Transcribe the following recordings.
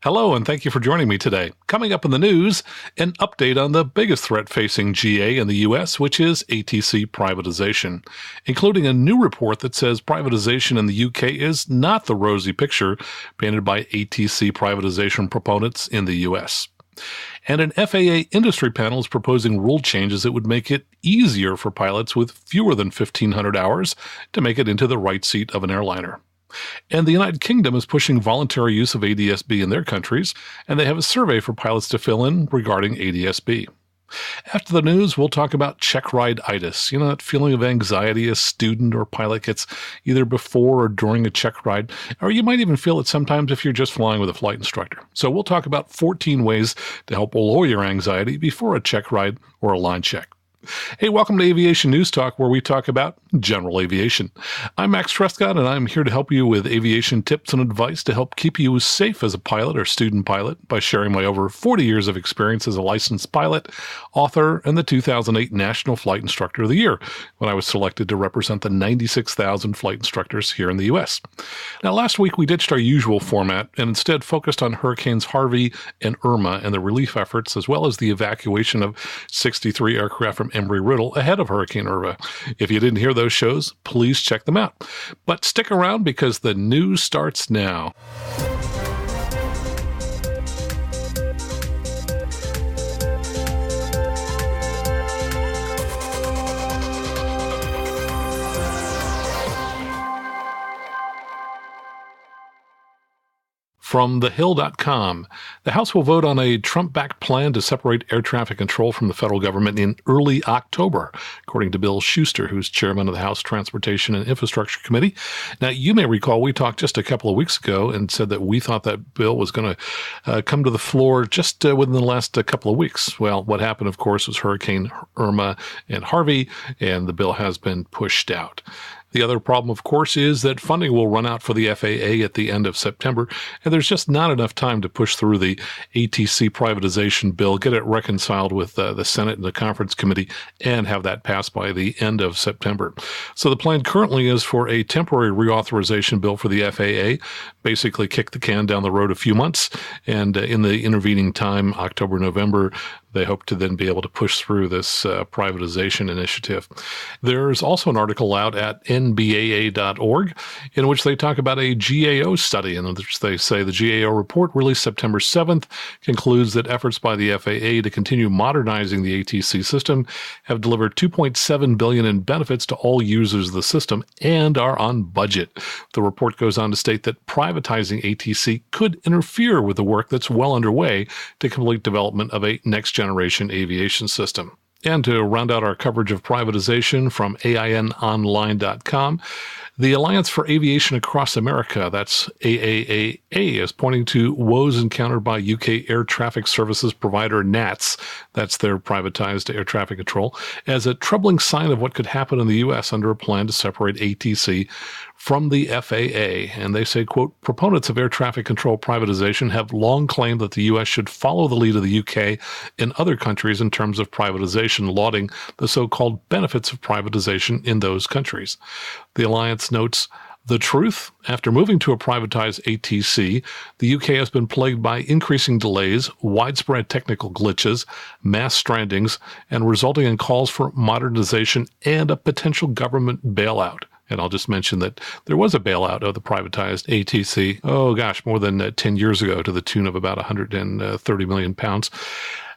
Hello, and thank you for joining me today. Coming up in the news, an update on the biggest threat facing GA in the U.S., which is ATC privatization, including a new report that says privatization in the U.K. is not the rosy picture painted by ATC privatization proponents in the U.S. And an FAA industry panel is proposing rule changes that would make it easier for pilots with fewer than 1,500 hours to make it into the right seat of an airliner. And the United Kingdom is pushing voluntary use of ADS-B in their countries, and they have a survey for pilots to fill in regarding ADS-B. After the news, we'll talk about checkride-itis, that feeling of anxiety a student or pilot gets either before or during a check ride, or you might even feel it sometimes if you're just flying with a flight instructor. So we'll talk about 14 ways to help lower your anxiety before a check ride or a line check. Hey, welcome to Aviation News Talk, where we talk about general aviation. I'm Max Trescott, and I'm here to help you with aviation tips and advice to help keep you safe as a pilot or student pilot by sharing my over 40 years of experience as a licensed pilot, author, and the 2008 National Flight Instructor of the Year, when I was selected to represent the 96,000 flight instructors here in the U.S. Now, last week we ditched our usual format and instead focused on Hurricanes Harvey and Irma and the relief efforts, as well as the evacuation of 63 aircraft from Embry-Riddle ahead of Hurricane Irma. If you didn't hear those shows, please check them out. But stick around because the news starts now. From thehill.com, the House will vote on a Trump-backed plan to separate air traffic control from the federal government in early October, according to Bill Schuster, who's chairman of the House Transportation and Infrastructure Committee. Now, you may recall we talked just a couple of weeks ago and said that we thought that bill was going to come to the floor just within the last couple of weeks. Well, what happened, of course, was Hurricane Irma and Harvey, and the bill has been pushed out. The other problem, of course, is that funding will run out for the FAA at the end of September, and there's just not enough time to push through the ATC privatization bill, get it reconciled with the Senate and the Conference Committee, and have that passed by the end of September. So the plan currently is for a temporary reauthorization bill for the FAA, basically kick the can down the road a few months, and in the intervening time, October, November, they hope to then be able to push through this privatization initiative. There's also an article out at nbaa.org in which they talk about a GAO study, in which they say the GAO report released September 7th concludes that efforts by the FAA to continue modernizing the ATC system have delivered $2.7 billion in benefits to all users of the system and are on budget. The report goes on to state that privatizing ATC could interfere with the work that's well underway to complete development of a next-generation aviation system. And to round out our coverage of privatization from AINonline.com, the Alliance for Aviation Across America, that's AAAA, is pointing to woes encountered by UK air traffic services provider NATS, that's their privatized air traffic control, as a troubling sign of what could happen in the U.S. under a plan to separate ATC from the FAA. And they say, quote, proponents of air traffic control privatization have long claimed that the U.S. should follow the lead of the UK and other countries in terms of privatization, lauding the so-called benefits of privatization in those countries. The Alliance notes, the truth, after moving to a privatized ATC, the UK has been plagued by increasing delays, widespread technical glitches, mass strandings, and resulting in calls for modernization and a potential government bailout. And I'll just mention that there was a bailout of the privatized ATC, more than 10 years ago, to the tune of about 130 million pounds.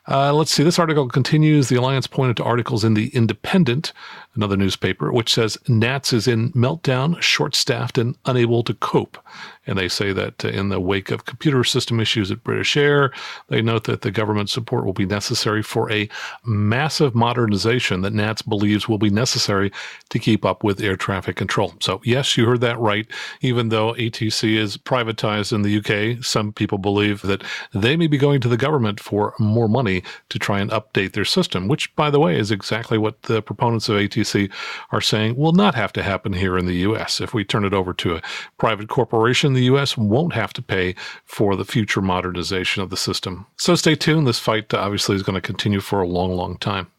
Let's see, this article continues. The Alliance pointed to articles in The Independent, another newspaper, which says NATS is in meltdown, short-staffed, and unable to cope. And they say that in the wake of computer system issues at British Air, they note that the government support will be necessary for a massive modernization that NATS believes will be necessary to keep up with air traffic control. So yes, you heard that right. Even though ATC is privatized in the UK, some people believe that they may be going to the government for more money to try and update their system, which, by the way, is exactly what the proponents of ATC are saying will not have to happen here in the U.S. If we turn it over to a private corporation, the U.S. won't have to pay for the future modernization of the system. So stay tuned. This fight obviously is going to continue for a long, long time.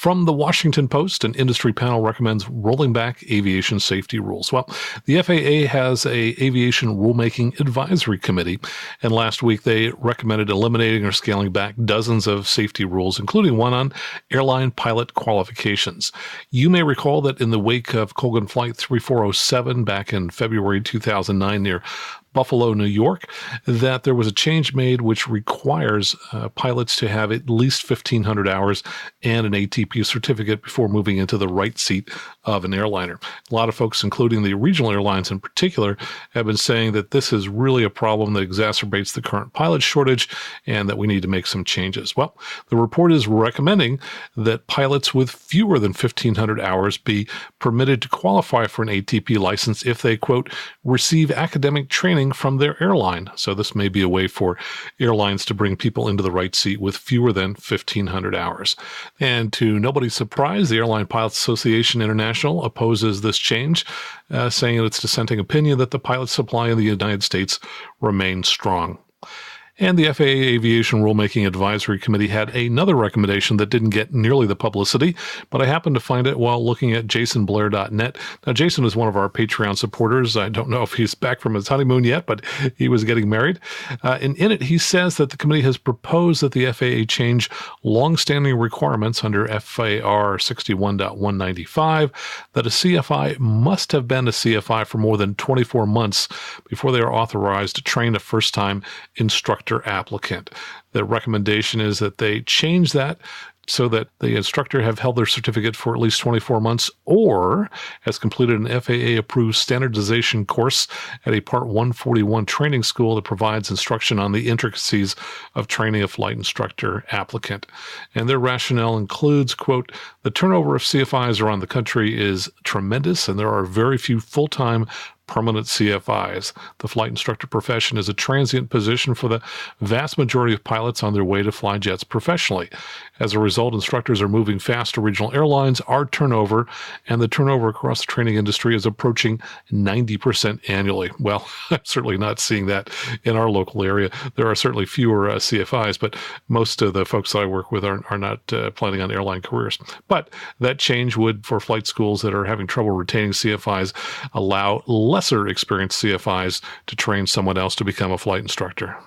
From the Washington Post, an industry panel recommends rolling back aviation safety rules. Well, the FAA has a aviation rulemaking advisory committee, and last week they recommended eliminating or scaling back dozens of safety rules, including one on airline pilot qualifications. You may recall that in the wake of Colgan Flight 3407 back in February 2009 near Buffalo, New York, that there was a change made which requires pilots to have at least 1,500 hours and an ATP certificate before moving into the right seat of an airliner. A lot of folks, including the regional airlines in particular, have been saying that this is really a problem that exacerbates the current pilot shortage and that we need to make some changes. Well, the report is recommending that pilots with fewer than 1,500 hours be permitted to qualify for an ATP license if they, quote, receive academic training from their airline. So this may be a way for airlines to bring people into the right seat with fewer than 1,500 hours. And to nobody's surprise, the Airline Pilots Association International opposes this change, saying in its dissenting opinion that the pilot supply in the United States remains strong. And the FAA Aviation Rulemaking Advisory Committee had another recommendation that didn't get nearly the publicity, but I happened to find it while looking at jasonblair.net. Now, Jason is one of our Patreon supporters. I don't know if he's back from his honeymoon yet, but he was getting married. And in it, he says that the committee has proposed that the FAA change longstanding requirements under FAR 61.195 that a CFI must have been a CFI for more than 24 months before they are authorized to train a first-time instructor applicant. The recommendation is that they change that so that the instructor have held their certificate for at least 24 months or has completed an FAA-approved standardization course at a Part 141 training school that provides instruction on the intricacies of training a flight instructor applicant. And their rationale includes, quote, the turnover of CFIs around the country is tremendous, and there are very few full-time permanent CFIs. The flight instructor profession is a transient position for the vast majority of pilots on their way to fly jets professionally. As a result, instructors are moving fast to regional airlines. Our turnover and the turnover across the training industry is approaching 90% annually. Well, I'm certainly not seeing that in our local area. There are certainly fewer CFIs, but most of the folks that I work with are not planning on airline careers. But that change would, for flight schools that are having trouble retaining CFIs, allow lesser experienced CFIs to train someone else to become a flight instructor.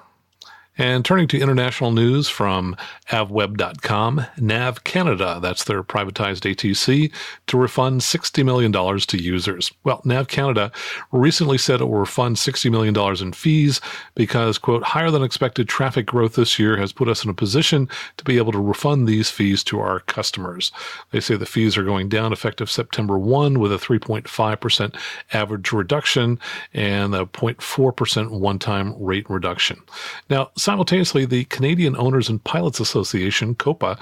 And turning to international news from avweb.com, Nav Canada, that's their privatized ATC, to refund $60 million to users. Well, Nav Canada recently said it will refund $60 million in fees because, quote, higher than expected traffic growth this year has put us in a position to be able to refund these fees to our customers. They say the fees are going down effective September 1 with a 3.5% average reduction and a 0.4% one-time rate reduction. Now, simultaneously, the Canadian Owners and Pilots Association, COPA,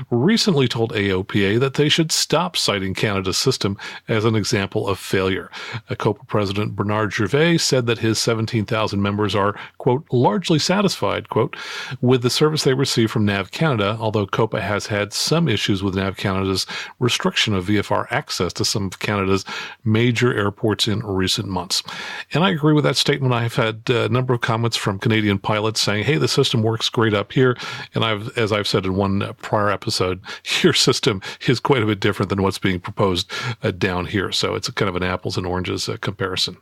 recently told AOPA that they should stop citing Canada's system as an example of failure. COPA President Bernard Gervais said that his 17,000 members are, quote, largely satisfied, quote, with the service they receive from Nav Canada, although COPA has had some issues with Nav Canada's restriction of VFR access to some of Canada's major airports in recent months. And I agree with that statement. I've had a number of comments from Canadian pilots saying, hey, the system works great up here. And as I've said in one prior episode, your system is quite a bit different than what's being proposed down here. So it's a kind of an apples and oranges comparison.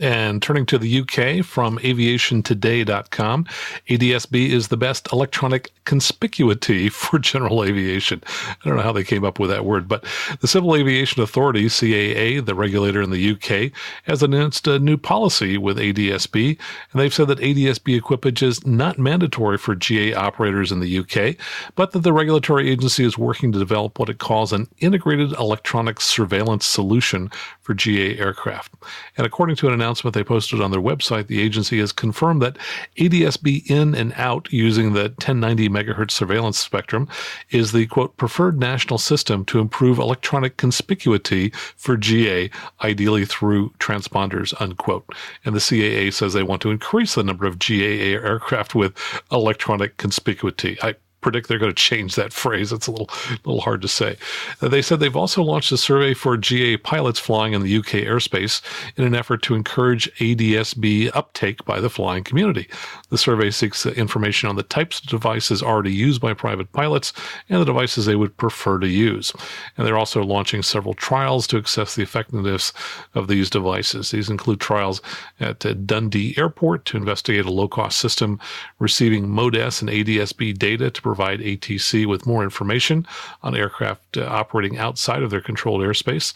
And turning to the UK from aviationtoday.com, ADSB is the best electronic conspicuity for general aviation. I don't know how they came up with that word, but the Civil Aviation Authority, CAA, the regulator in the UK, has announced a new policy with ADSB, and they've said that ADSB equipage is not mandatory for GA operators in the UK, but that the regulatory agency is working to develop what it calls an integrated electronic surveillance solution for GA aircraft. And according to an announcement they posted on their website, the agency has confirmed that ADSB in and out using the 1090 megahertz surveillance spectrum is the, quote, preferred national system to improve electronic conspicuity for GA, ideally through transponders, unquote. And the CAA says they want to increase the number of GA aircraft with electronic conspicuity. predict they're going to change that phrase. It's a little hard to say. They said they've also launched a survey for GA pilots flying in the UK airspace in an effort to encourage ADS-B uptake by the flying community. The survey seeks information on the types of devices already used by private pilots and the devices they would prefer to use. And they're also launching several trials to assess the effectiveness of these devices. These include trials at Dundee Airport to investigate a low-cost system receiving MODES and ADS-B data to provide ATC with more information on aircraft operating outside of their controlled airspace,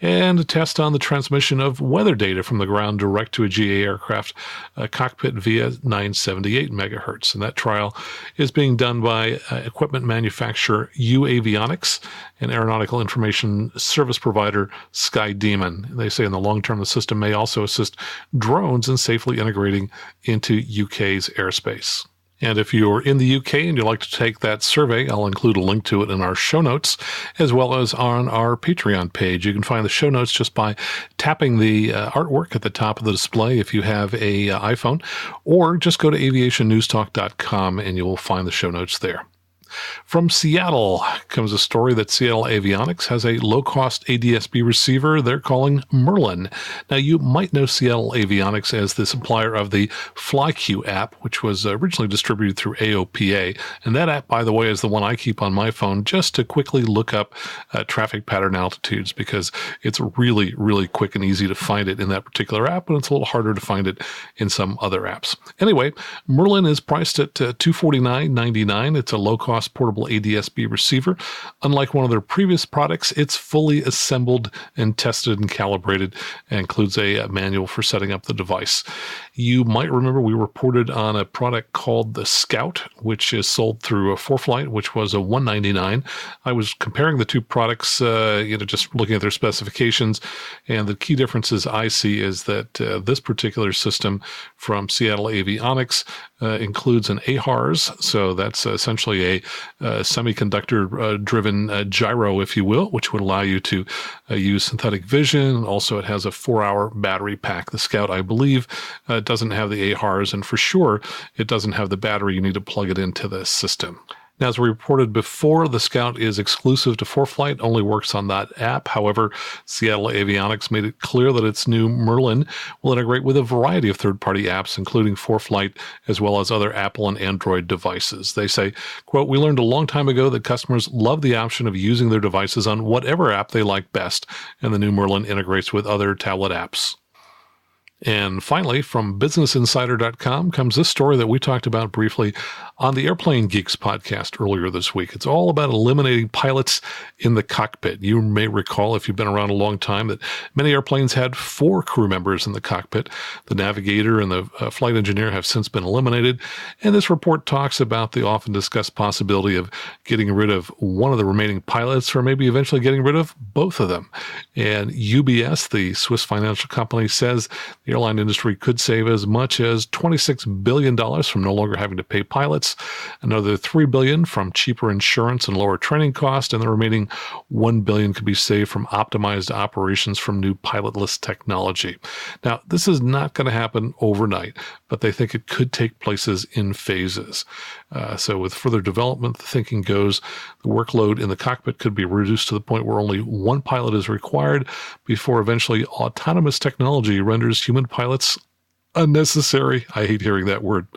and a test on the transmission of weather data from the ground direct to a GA aircraft cockpit via 978 megahertz. And that trial is being done by equipment manufacturer Avionics and aeronautical information service provider SkyDemon. They say in the long term, the system may also assist drones in safely integrating into UK's airspace. And if you're in the UK and you'd like to take that survey, I'll include a link to it in our show notes, as well as on our Patreon page. You can find the show notes just by tapping the artwork at the top of the display if you have a iPhone, or just go to aviationnewstalk.com and you'll find the show notes there. From Seattle comes a story that Seattle Avionics has a low-cost ADS-B receiver they're calling Merlin. Now, you might know Seattle Avionics as the supplier of the FlyQ app, which was originally distributed through AAAA. And that app, by the way, is the one I keep on my phone just to quickly look up traffic pattern altitudes, because it's really, really quick and easy to find it in that particular app, but it's a little harder to find it in some other apps. Anyway, Merlin is priced at $249.99. It's a low-cost portable ADS-B receiver. Unlike one of their previous products, it's fully assembled and tested and calibrated, and includes a manual for setting up the device. You might remember we reported on a product called the Scout, which is sold through a ForeFlight, which was a $199. I was comparing the two products, just looking at their specifications, and the key differences I see is that this particular system from Seattle Avionics includes an AHARS, so that's essentially a semiconductor-driven gyro, if you will, which would allow you to use synthetic vision. Also, it has a 4-hour battery pack. The Scout, I believe, doesn't have the AHARS, and for sure, it doesn't have the battery you need to plug it into the system. Now, as we reported before, the Scout is exclusive to ForeFlight, only works on that app. However, Seattle Avionics made it clear that its new Merlin will integrate with a variety of third-party apps, including ForeFlight, as well as other Apple and Android devices. They say, quote, "We learned a long time ago that customers love the option of using their devices on whatever app they like best, and the new Merlin integrates with other tablet apps." And finally, from BusinessInsider.com comes this story that we talked about briefly on the Airplane Geeks podcast earlier this week. It's all about eliminating pilots in the cockpit. You may recall, if you've been around a long time, that many airplanes had 4 crew members in the cockpit. The navigator and the flight engineer have since been eliminated. And this report talks about the often discussed possibility of getting rid of one of the remaining pilots, or maybe eventually getting rid of both of them. And UBS, the Swiss financial company, says the airline industry could save as much as $26 billion from no longer having to pay pilots, another $3 billion from cheaper insurance and lower training costs, and the remaining $1 billion could be saved from optimized operations from new pilotless technology. Now, this is not going to happen overnight, but they think it could take places in phases. So with further development, the thinking goes the workload in the cockpit could be reduced to the point where only one pilot is required before eventually autonomous technology renders human pilots unnecessary. I hate hearing that word.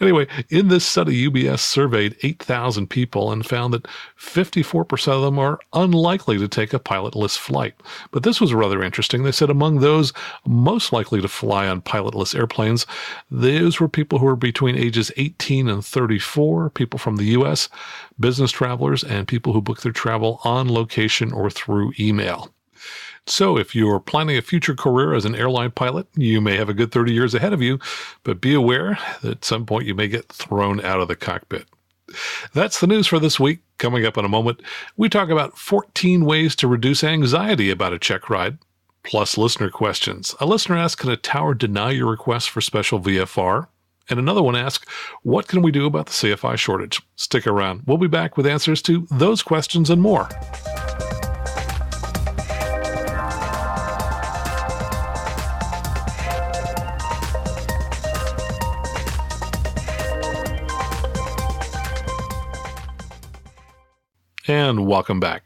Anyway, in this study, UBS surveyed 8,000 people and found that 54% of them are unlikely to take a pilotless flight. But this was rather interesting. They said among those most likely to fly on pilotless airplanes, those were people who were between ages 18 and 34, people from the U.S., business travelers, and people who book their travel on location or through email. So if you're planning a future career as an airline pilot, you may have a good 30 years ahead of you, but be aware that at some point you may get thrown out of the cockpit. That's the news for this week. Coming up in a moment, we talk about 14 ways to reduce anxiety about a check ride, plus listener questions. A listener asks, can a tower deny your request for special VFR? And another one asks, what can we do about the CFI shortage? Stick around. We'll be back with answers to those questions and more. And welcome back.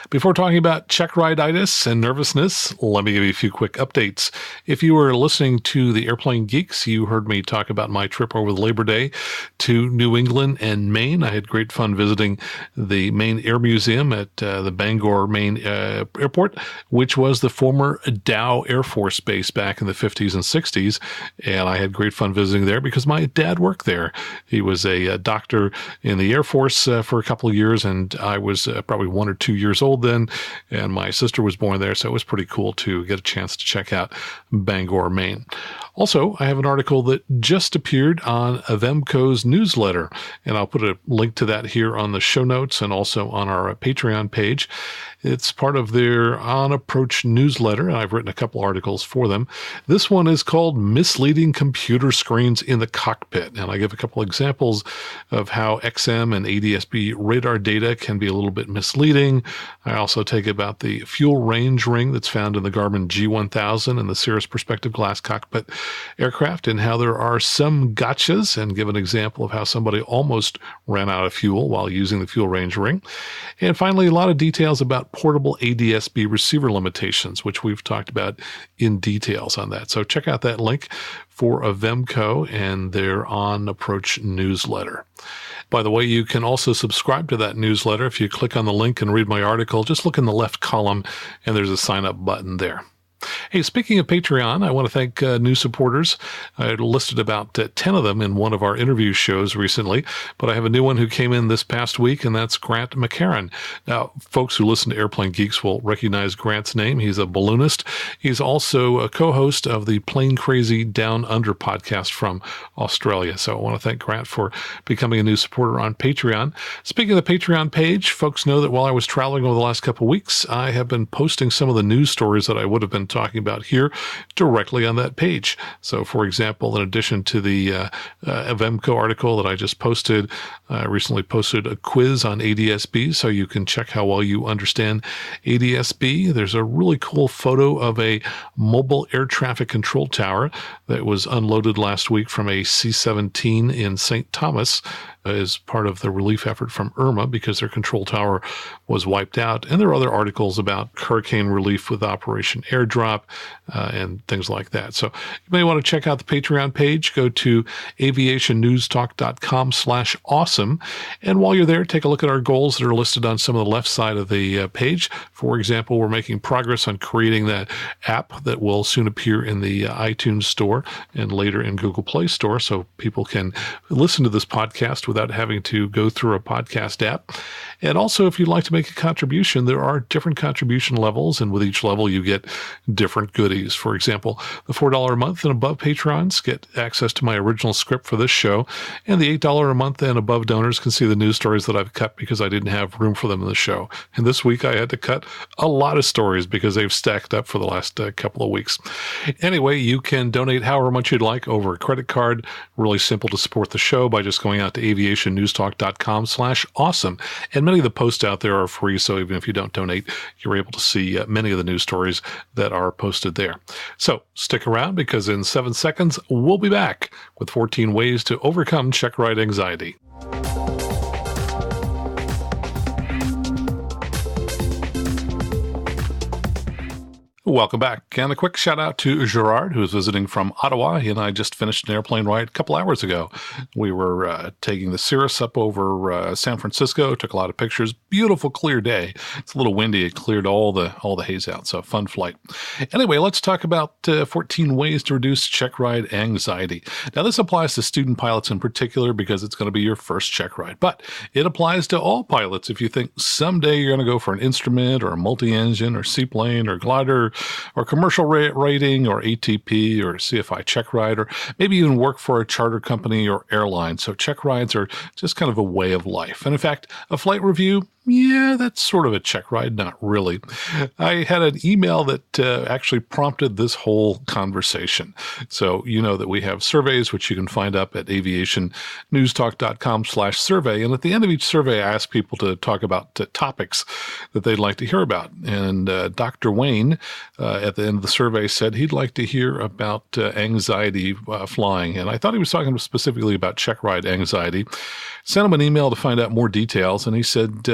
Before talking about checkride-itis and nervousness, let me give you a few quick updates. If you were listening to the Airplane Geeks, you heard me talk about my trip over the Labor Day to New England and Maine. I had great fun visiting the Maine Air Museum at the Bangor, Maine airport, which was the former Dow Air Force Base back in the 50s and 60s. And I had great fun visiting there because my dad worked there. He was a doctor in the Air Force for a couple of years, and I was probably 1 or 2 years old then, and my sister was born there, so it was pretty cool to get a chance to check out Bangor, Maine. Also, I have an article that just appeared on Avemco's newsletter, and I'll put a link to that here on the show notes and also on our Patreon page. It's part of their On Approach newsletter, and I've written a couple articles for them. This one is called Misleading Computer Screens in the Cockpit, and I give a couple examples of how XM and ADS-B radar data can be a little bit misleading. I also take about the fuel range ring that's found in the Garmin G1000 and the Cirrus Perspective Glass cockpit aircraft, and how there are some gotchas, and give an example of how somebody almost ran out of fuel while using the fuel range ring. And finally, a lot of details about portable ADS-B receiver limitations, which we've talked about in details on that. So check out that link for Avemco and their On Approach newsletter. By the way, you can also subscribe to that newsletter. If you click on the link and read my article, just look in the left column and there's a sign up button there. Hey, speaking of Patreon, I want to thank new supporters. I listed about 10 of them in one of our interview shows recently, but I have a new one who came in this past week, and that's Grant McCarran. Now, folks who listen to Airplane Geeks will recognize Grant's name. He's a balloonist. He's also a co-host of the Plane Crazy Down Under podcast from Australia. So I want to thank Grant for becoming a new supporter on Patreon. Speaking of the Patreon page, folks know that while I was traveling over the last couple of weeks, I have been posting some of the news stories that I would have been talking about here directly on that page. So, for example, in addition to the Avemco article that I just posted, I recently posted a quiz on ADS-B, so you can check how well you understand ADS-B. There's a really cool photo of a mobile air traffic control tower that was unloaded last week from a C-17 in St. Thomas as part of the relief effort from Irma because their control tower was wiped out. And there are other articles about hurricane relief with Operation Airdrop and things like that. So you may want to check out the Patreon page. Go to aviationnewstalk.com/awesome. And while you're there, take a look at our goals that are listed on some of the left side of the page. For example, we're making progress on creating that app that will soon appear in the iTunes store and later in Google Play Store, so people can listen to this podcast without having to go through a podcast app. And also, if you'd like to make a contribution, there are different contribution levels, and with each level you get different goodies. For example, the $4 a month and above patrons get access to my original script for this show, and the $8 a month and above donors can see the news stories that I've cut because I didn't have room for them in the show. And this week I had to cut a lot of stories because they've stacked up for the last couple of weeks. Anyway, you can donate however much you'd like over a credit card. Really simple to support the show by just going out to aviationnewstalk.com/awesome. And many of the posts out there are free, so even if you don't donate, you're able to see many of the news stories that are posted there. So stick around because in 7 seconds, we'll be back with 14 ways to overcome checkride anxiety. Welcome back. And a quick shout out to Gerard, who is visiting from Ottawa. He and I just finished an airplane ride a couple hours ago. We were taking the Cirrus up over San Francisco, took a lot of pictures. Beautiful, clear day. It's a little windy. It cleared all the haze out. So fun flight. Anyway, let's talk about 14 ways to reduce checkride anxiety. Now, this applies to student pilots in particular because it's going to be your first check ride, but it applies to all pilots. If you think someday you're going to go for an instrument or a multi-engine or seaplane or glider or commercial rating or ATP or CFI check ride, or maybe even work for a charter company or airline. So check rides are just kind of a way of life. And in fact, a flight review, yeah, that's sort of a check ride, not really. I had an email that actually prompted this whole conversation. So you know that we have surveys, which you can find up at aviationnewstalk.com/survey. And at the end of each survey, I ask people to talk about topics that they'd like to hear about. And Dr. Wayne, at the end of the survey, said he'd like to hear about anxiety flying. And I thought he was talking specifically about check ride anxiety. Sent him an email to find out more details, and he said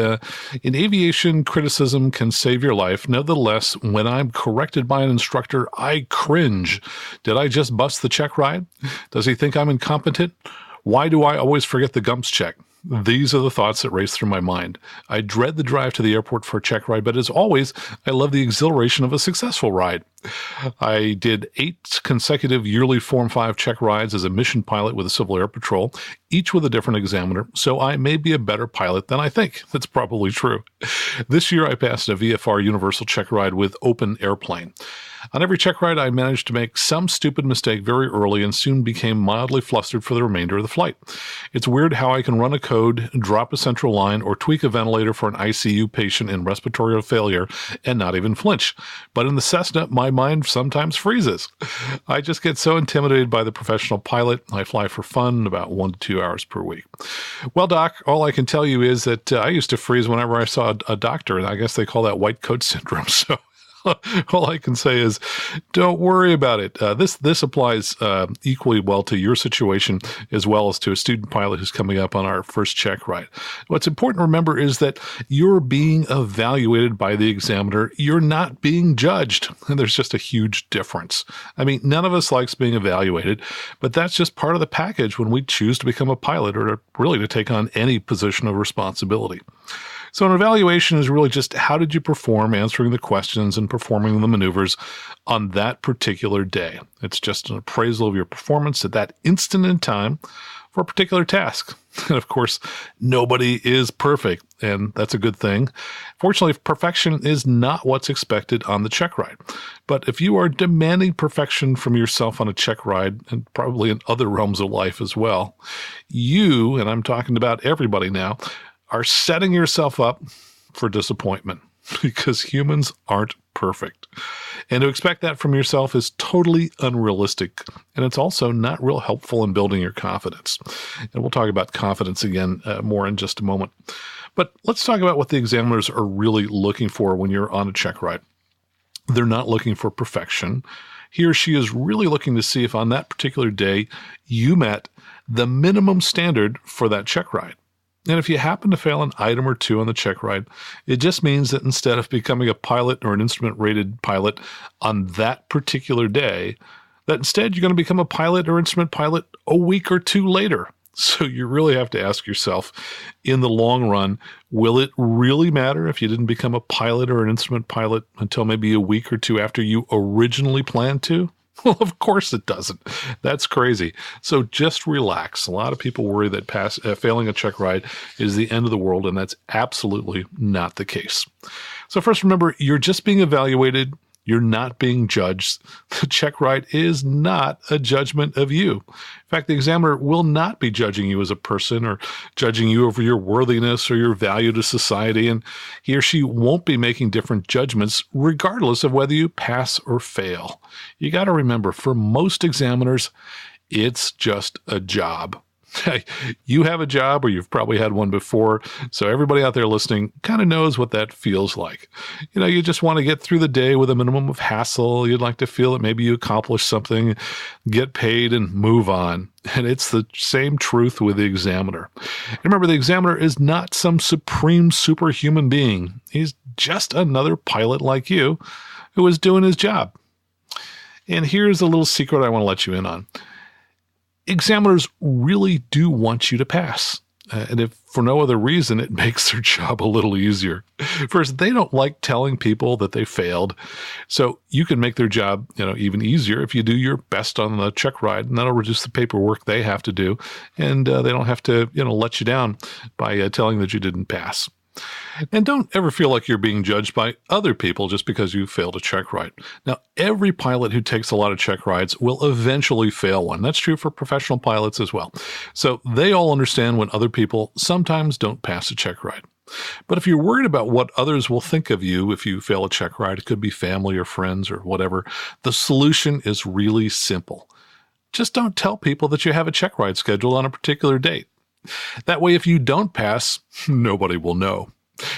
In aviation, criticism can save your life. Nevertheless, when I'm corrected by an instructor, I cringe. Did I just bust the check ride? Does he think I'm incompetent? Why do I always forget the gumps check? These are the thoughts that race through my mind. I dread the drive to the airport for a check ride, but as always, I love the exhilaration of a successful ride. I did 8 consecutive yearly Form 5 check rides as a mission pilot with the Civil Air Patrol, each with a different examiner, so I may be a better pilot than I think. That's probably true. This year, I passed a VFR Universal check ride with Open Airplane. On every check ride, I managed to make some stupid mistake very early and soon became mildly flustered for the remainder of the flight. It's weird how I can run a code, drop a central line, or tweak a ventilator for an ICU patient in respiratory failure and not even flinch. But in the Cessna, my mind sometimes freezes. I just get so intimidated by the professional pilot. I fly for fun about 1 to 2 hours per week. Well, Doc, all I can tell you is that I used to freeze whenever I saw a doctor, and I guess they call that white coat syndrome. So all I can say is don't worry about it. This applies equally well to your situation as well as to a student pilot who's coming up on our first check ride. What's important to remember is that you're being evaluated by the examiner. You're not being judged. And there's just a huge difference. I mean, none of us likes being evaluated, but that's just part of the package when we choose to become a pilot or really to take on any position of responsibility. So an evaluation is really just how did you perform answering the questions and performing the maneuvers on that particular day. It's just an appraisal of your performance at that instant in time for a particular task. And of course, nobody is perfect, and that's a good thing. Fortunately, perfection is not what's expected on the check ride. But if you are demanding perfection from yourself on a check ride, and probably in other realms of life as well, you, and I'm talking about everybody now, are setting yourself up for disappointment because humans aren't perfect. And to expect that from yourself is totally unrealistic. And it's also not real helpful in building your confidence. And we'll talk about confidence again more in just a moment. But let's talk about what the examiners are really looking for when you're on a check ride. They're not looking for perfection. He or she is really looking to see if on that particular day you met the minimum standard for that check ride. And if you happen to fail an item or two on the check ride, it just means that instead of becoming a pilot or an instrument-rated pilot on that particular day, that instead you're going to become a pilot or instrument pilot a week or two later. So you really have to ask yourself, in the long run, will it really matter if you didn't become a pilot or an instrument pilot until maybe a week or two after you originally planned to? Well, of course it doesn't. That's crazy. So just relax. A lot of people worry that failing a check ride is the end of the world, and that's absolutely not the case. So first, remember, you're just being evaluated. You're not being judged. The check ride is not a judgment of you. In fact, the examiner will not be judging you as a person or judging you over your worthiness or your value to society, and he or she won't be making different judgments regardless of whether you pass or fail. You got to remember, for most examiners, it's just a job. You have a job, or you've probably had one before, so everybody out there listening kind of knows what that feels like. You know, you just want to get through the day with a minimum of hassle. You'd like to feel that maybe you accomplished something, get paid, and move on. And it's the same truth with the examiner. And remember, the examiner is not some supreme superhuman being. He's just another pilot like you who is doing his job. And here's a little secret I want to let you in on. Examiners really do want you to pass. And if for no other reason, it makes their job a little easier. First, they don't like telling people that they failed. So you can make their job, even easier if you do your best on the check ride, and that'll reduce the paperwork they have to do. And they don't have to, let you down by telling that you didn't pass. And don't ever feel like you're being judged by other people just because you failed a check ride. Now, every pilot who takes a lot of check rides will eventually fail one. That's true for professional pilots as well. So they all understand when other people sometimes don't pass a check ride. But if you're worried about what others will think of you if you fail a check ride, it could be family or friends or whatever, the solution is really simple. Just don't tell people that you have a check ride scheduled on a particular date. That way, if you don't pass, nobody will know.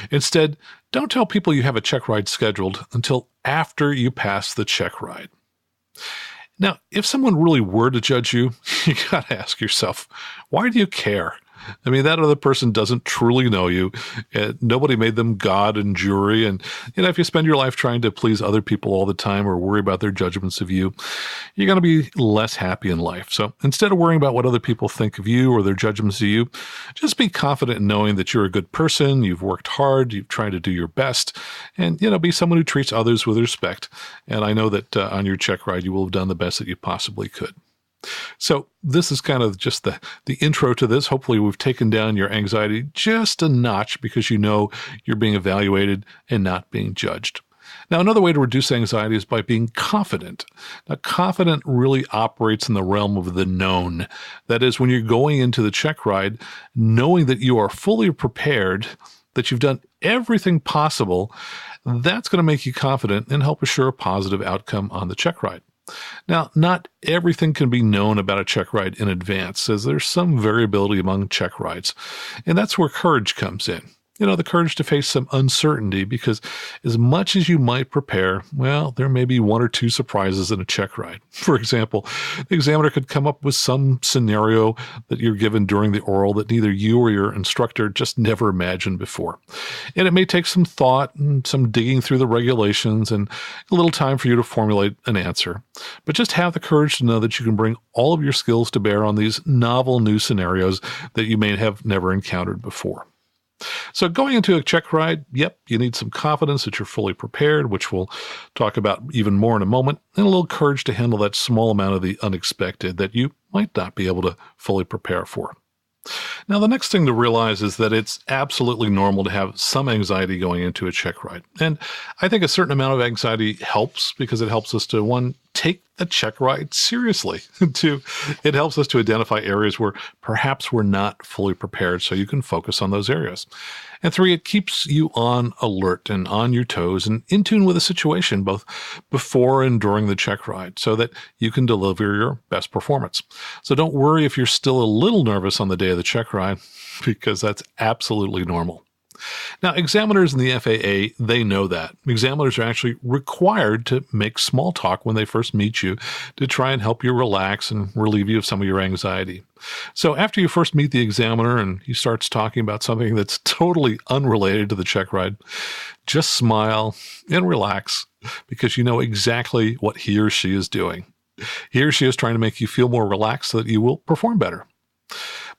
Instead, don't tell people you have a check ride scheduled until after you pass the check ride. Now, if someone really were to judge you, you got to ask yourself, why do you care? I mean, that other person doesn't truly know you. Nobody made them God and jury. And, if you spend your life trying to please other people all the time or worry about their judgments of you, you're going to be less happy in life. So instead of worrying about what other people think of you or their judgments of you, just be confident in knowing that you're a good person, you've worked hard, you've tried to do your best, and, be someone who treats others with respect. And I know that on your check ride, you will have done the best that you possibly could. So this is kind of just the intro to this. Hopefully we've taken down your anxiety just a notch because you're being evaluated and not being judged. Now, another way to reduce anxiety is by being confident. Now, confident really operates in the realm of the known. That is, when you're going into the check ride, knowing that you are fully prepared, that you've done everything possible, that's going to make you confident and help assure a positive outcome on the check ride. Now, not everything can be known about a check ride in advance, as there's some variability among check rides. And that's where courage comes in. The courage to face some uncertainty, because as much as you might prepare, well, there may be one or two surprises in a check ride. For example, the examiner could come up with some scenario that you're given during the oral that neither you or your instructor just never imagined before. And it may take some thought and some digging through the regulations and a little time for you to formulate an answer. But just have the courage to know that you can bring all of your skills to bear on these novel new scenarios that you may have never encountered before. So going into a check ride, yep, you need some confidence that you're fully prepared, which we'll talk about even more in a moment, and a little courage to handle that small amount of the unexpected that you might not be able to fully prepare for. Now, the next thing to realize is that it's absolutely normal to have some anxiety going into a check ride. And I think a certain amount of anxiety helps because it helps us to, one, take the check ride seriously. Two, it helps us to identify areas where perhaps we're not fully prepared so you can focus on those areas. And three, it keeps you on alert and on your toes and in tune with the situation, both before and during the check ride, so that you can deliver your best performance. So don't worry if you're still a little nervous on the day of the check ride, because that's absolutely normal. Now, examiners in the FAA, they know that. Examiners are actually required to make small talk when they first meet you to try and help you relax and relieve you of some of your anxiety. So after you first meet the examiner and he starts talking about something that's totally unrelated to the check ride, just smile and relax, because you know exactly what he or she is doing. He or she is trying to make you feel more relaxed so that you will perform better.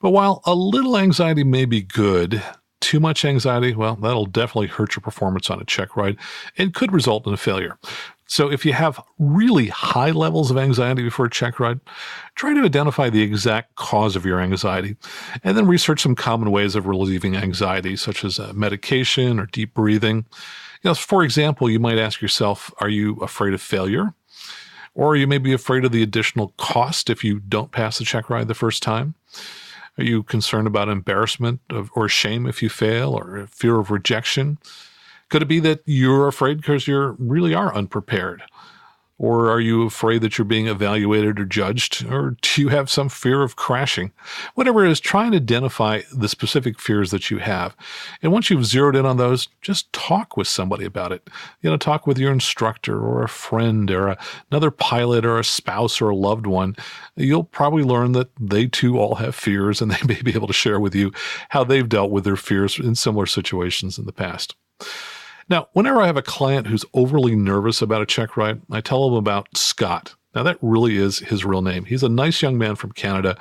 But while a little anxiety may be good, too much anxiety, well, that'll definitely hurt your performance on a check ride and could result in a failure. So if you have really high levels of anxiety before a check ride, try to identify the exact cause of your anxiety and then research some common ways of relieving anxiety, such as medication or deep breathing. For example, you might ask yourself, are you afraid of failure? Or you may be afraid of the additional cost if you don't pass the check ride the first time. Are you concerned about embarrassment or shame if you fail, or fear of rejection? Could it be that you're afraid because you really are unprepared? Or are you afraid that you're being evaluated or judged? Or do you have some fear of crashing? Whatever it is, try and identify the specific fears that you have. And once you've zeroed in on those, just talk with somebody about it. Talk with your instructor or a friend or another pilot or a spouse or a loved one. You'll probably learn that they too all have fears, and they may be able to share with you how they've dealt with their fears in similar situations in the past. Now, whenever I have a client who's overly nervous about a check ride, I tell them about Scott. Now, that really is his real name. He's a nice young man from Canada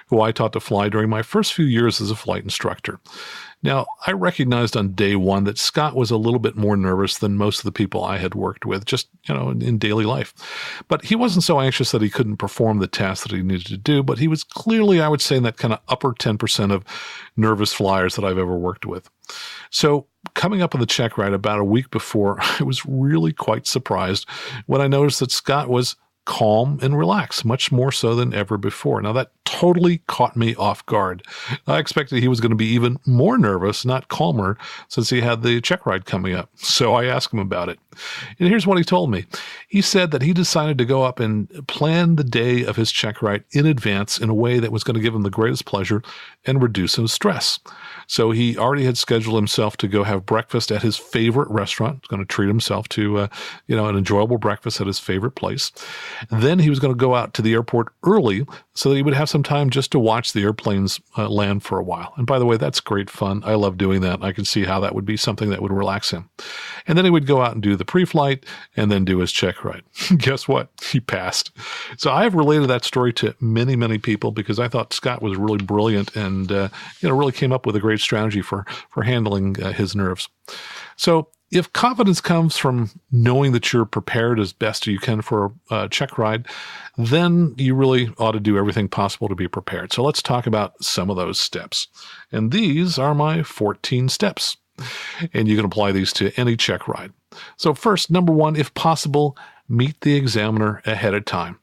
who I taught to fly during my first few years as a flight instructor. Now, I recognized on day one that Scott was a little bit more nervous than most of the people I had worked with, just, in daily life. But he wasn't so anxious that he couldn't perform the tasks that he needed to do, but he was clearly, I would say, in that kind of upper 10% of nervous flyers that I've ever worked with. So coming up on the check ride about a week before, I was really quite surprised when I noticed that Scott was calm and relaxed, much more so than ever before. Now, that totally caught me off guard. I expected he was going to be even more nervous, not calmer, since he had the check ride coming up. So I asked him about it. And here's what he told me. He said that he decided to go up and plan the day of his check ride in advance in a way that was going to give him the greatest pleasure and reduce his stress. So he already had scheduled himself to go have breakfast at his favorite restaurant. He's going to treat himself to, an enjoyable breakfast at his favorite place. Then he was going to go out to the airport early so that he would have some time just to watch the airplanes land for a while. And by the way, that's great fun. I love doing that. I can see how that would be something that would relax him. And then he would go out and do the pre-flight and then do his check ride. Guess what? He passed. So I have related that story to many, many people because I thought Scott was really brilliant and, really came up with a great strategy for handling his nerves. So if confidence comes from knowing that you're prepared as best you can for a check ride, then you really ought to do everything possible to be prepared. So let's talk about some of those steps. And these are my 14 steps. And you can apply these to any check ride. So first, number one, if possible, meet the examiner ahead of time.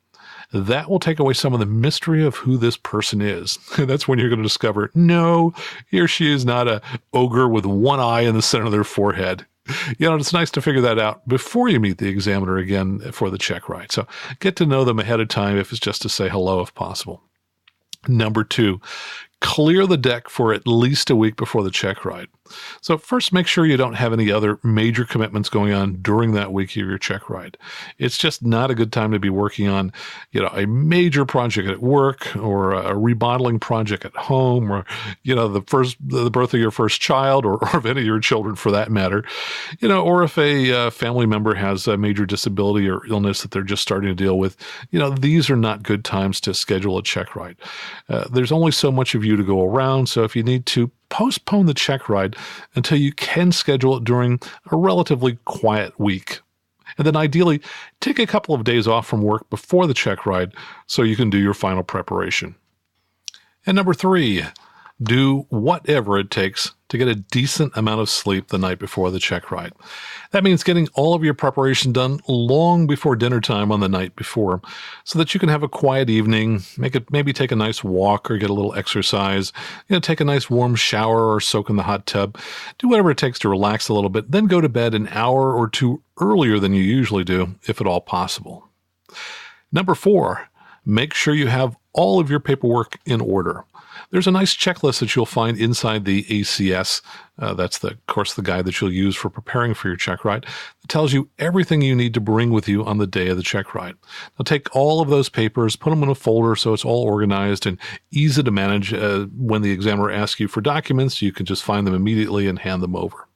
That will take away some of the mystery of who this person is. That's when you're going to discover, no, he or she is not a ogre with one eye in the center of their forehead. It's nice to figure that out before you meet the examiner again for the check ride. So get to know them ahead of time if it's just to say hello if possible. Number two, clear the deck for at least a week before the check ride. So first, make sure you don't have any other major commitments going on during that week of your check ride. It's just not a good time to be working on, a major project at work or a remodeling project at home or, the birth of your first child or of any of your children for that matter, or if a family member has a major disability or illness that they're just starting to deal with. These are not good times to schedule a check ride. There's only so much of you to go around. So if you need to, postpone the check ride until you can schedule it during a relatively quiet week. And then ideally, take a couple of days off from work before the check ride so you can do your final preparation. And number three, do whatever it takes to get a decent amount of sleep the night before the check ride. That means getting all of your preparation done long before dinner time on the night before so that you can have a quiet evening, maybe take a nice walk or get a little exercise, take a nice warm shower or soak in the hot tub. Do whatever it takes to relax a little bit, then go to bed an hour or two earlier than you usually do, if at all possible. Number four, make sure you have all of your paperwork in order. There's a nice checklist that you'll find inside the ACS. That's, of course, the guide that you'll use for preparing for your check ride. It tells you everything you need to bring with you on the day of the check ride. Now, take all of those papers, put them in a folder so it's all organized and easy to manage. When the examiner asks you for documents, you can just find them immediately and hand them over.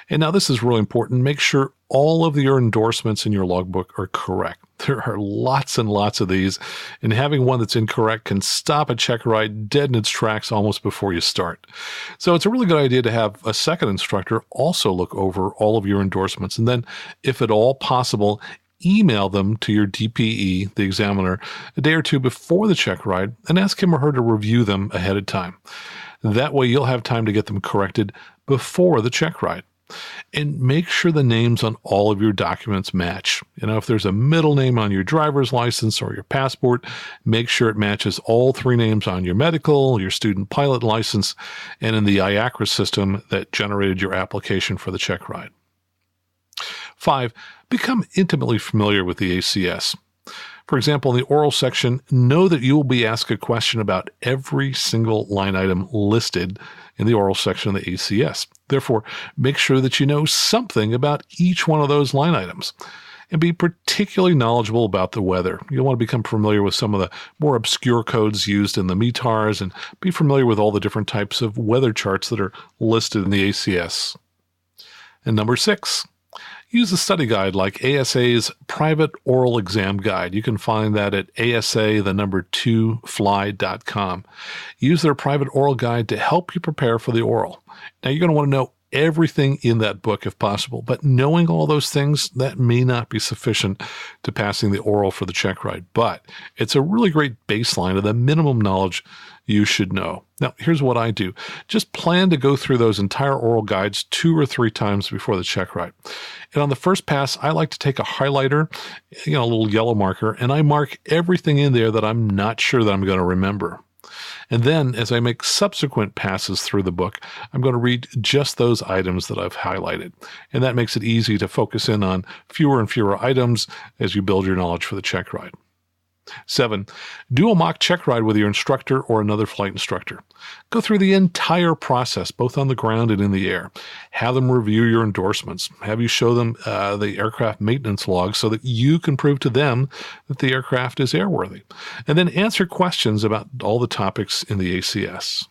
And now this is really important. Make sure all of your endorsements in your logbook are correct. There are lots and lots of these, and having one that's incorrect can stop a check ride dead in its tracks almost before you start. So it's a really good idea to have a second instructor also look over all of your endorsements, and then, if at all possible, email them to your DPE, the examiner, a day or two before the check ride and ask him or her to review them ahead of time. That way you'll have time to get them corrected before the check ride. And make sure the names on all of your documents match. If there's a middle name on your driver's license or your passport, make sure it matches all three names on your medical, your student pilot license, and in the IACRA system that generated your application for the check ride. 5, become intimately familiar with the ACS. For example, in the oral section, know that you will be asked a question about every single line item listed in the oral section of the ACS. Therefore, make sure that you know something about each one of those line items and be particularly knowledgeable about the weather. You'll want to become familiar with some of the more obscure codes used in the METARs and be familiar with all the different types of weather charts that are listed in the ACS. And number 6, use a study guide like ASA's Private Oral Exam Guide. You can find that at asa2fly.com. Use their private oral guide to help you prepare for the oral. Now, you're going to want to know everything in that book if possible, but knowing all those things, that may not be sufficient to passing the oral for the check ride. But it's a really great baseline of the minimum knowledge you should know. Now, here's what I do. Just plan to go through those entire oral guides 2 or 3 times before the check ride. And on the first pass, I like to take a highlighter, a little yellow marker, and I mark everything in there that I'm not sure that I'm going to remember. And then, as I make subsequent passes through the book, I'm going to read just those items that I've highlighted. And that makes it easy to focus in on fewer and fewer items as you build your knowledge for the check ride. 7. Do a mock check ride with your instructor or another flight instructor. Go through the entire process, both on the ground and in the air. Have them review your endorsements. Have you show them the aircraft maintenance log so that you can prove to them that the aircraft is airworthy. And then answer questions about all the topics in the ACS.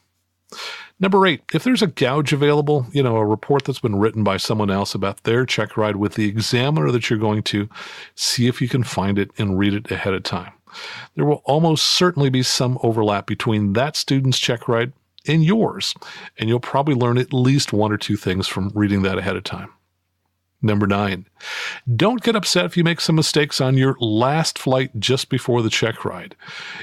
Number 8, if there's a gouge available, a report that's been written by someone else about their check ride with the examiner that you're going to, see if you can find it and read it ahead of time. There will almost certainly be some overlap between that student's check ride and yours, and you'll probably learn at least one or two things from reading that ahead of time. Number 9, don't get upset if you make some mistakes on your last flight just before the check ride.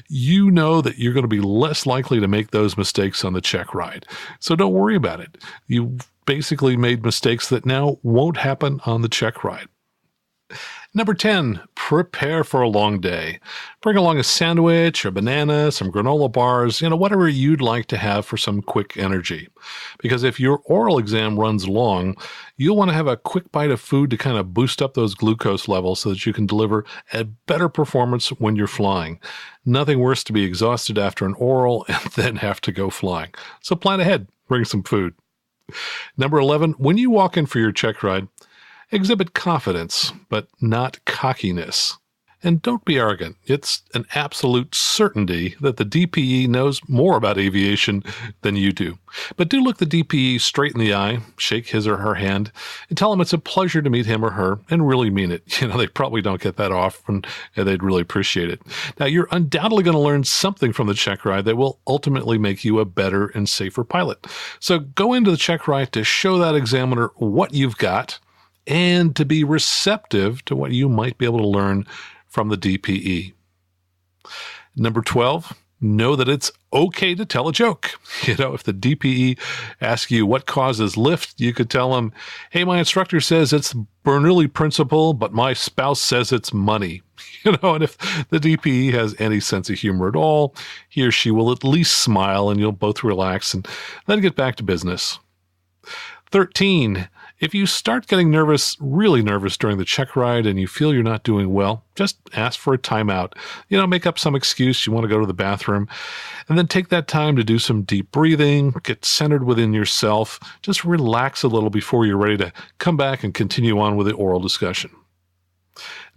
You know that you're going to be less likely to make those mistakes on the check ride, so don't worry about it. You basically made mistakes that now won't happen on the check ride. Number 10, prepare for a long day. Bring along a sandwich, a banana, some granola bars, whatever you'd like to have for some quick energy. Because if your oral exam runs long, you'll want to have a quick bite of food to kind of boost up those glucose levels so that you can deliver a better performance when you're flying. Nothing worse to be exhausted after an oral and then have to go flying. So plan ahead, bring some food. Number 11, when you walk in for your check ride, exhibit confidence, but not cockiness. And don't be arrogant. It's an absolute certainty that the DPE knows more about aviation than you do. But do look the DPE straight in the eye, shake his or her hand, and tell him it's a pleasure to meet him or her, and really mean it. They probably don't get that often, and they'd really appreciate it. Now, you're undoubtedly going to learn something from the check ride that will ultimately make you a better and safer pilot. So go into the check ride to show that examiner what you've got, and to be receptive to what you might be able to learn from the DPE. Number 12, know that it's okay to tell a joke. If the DPE asks you what causes lift, you could tell them, hey, my instructor says it's the Bernoulli principle, but my spouse says it's money. And if the DPE has any sense of humor at all, he or she will at least smile and you'll both relax and then get back to business. 13, if you start getting really nervous during the check ride and you feel you're not doing well, just ask for a timeout. Make up some excuse you want to go to the bathroom, and then take that time to do some deep breathing, get centered within yourself, just relax a little before you're ready to come back and continue on with the oral discussion.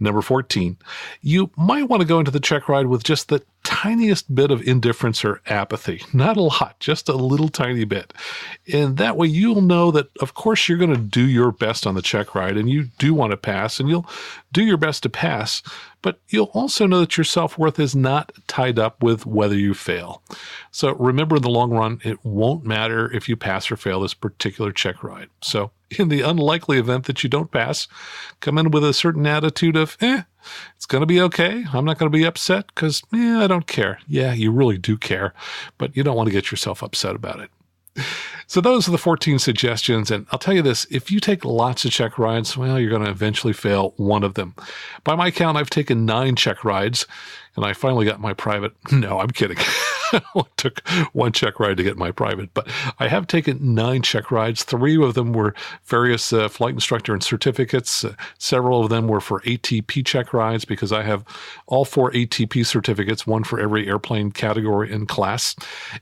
Number 14, you might want to go into the check ride with just the tiniest bit of indifference or apathy. Not a lot, just a little tiny bit. And that way you'll know that, of course, you're going to do your best on the check ride and you do want to pass and you'll do your best to pass, but you'll also know that your self-worth is not tied up with whether you fail. So remember, in the long run, it won't matter if you pass or fail this particular check ride. So in the unlikely event that you don't pass, come in with a certain attitude of, it's going to be okay. I'm not going to be upset because, I don't care. Yeah, you really do care, but you don't want to get yourself upset about it. So those are the 14 suggestions. And I'll tell you this, if you take lots of check rides, you're going to eventually fail one of them. By my count, I've taken 9 check rides and I finally got my private. No, I'm kidding. It took one check ride to get my private, but I have taken 9 check rides. 3 of them were various flight instructor and certificates. Several of them were for ATP check rides because I have all 4 ATP certificates, one for every airplane category and class.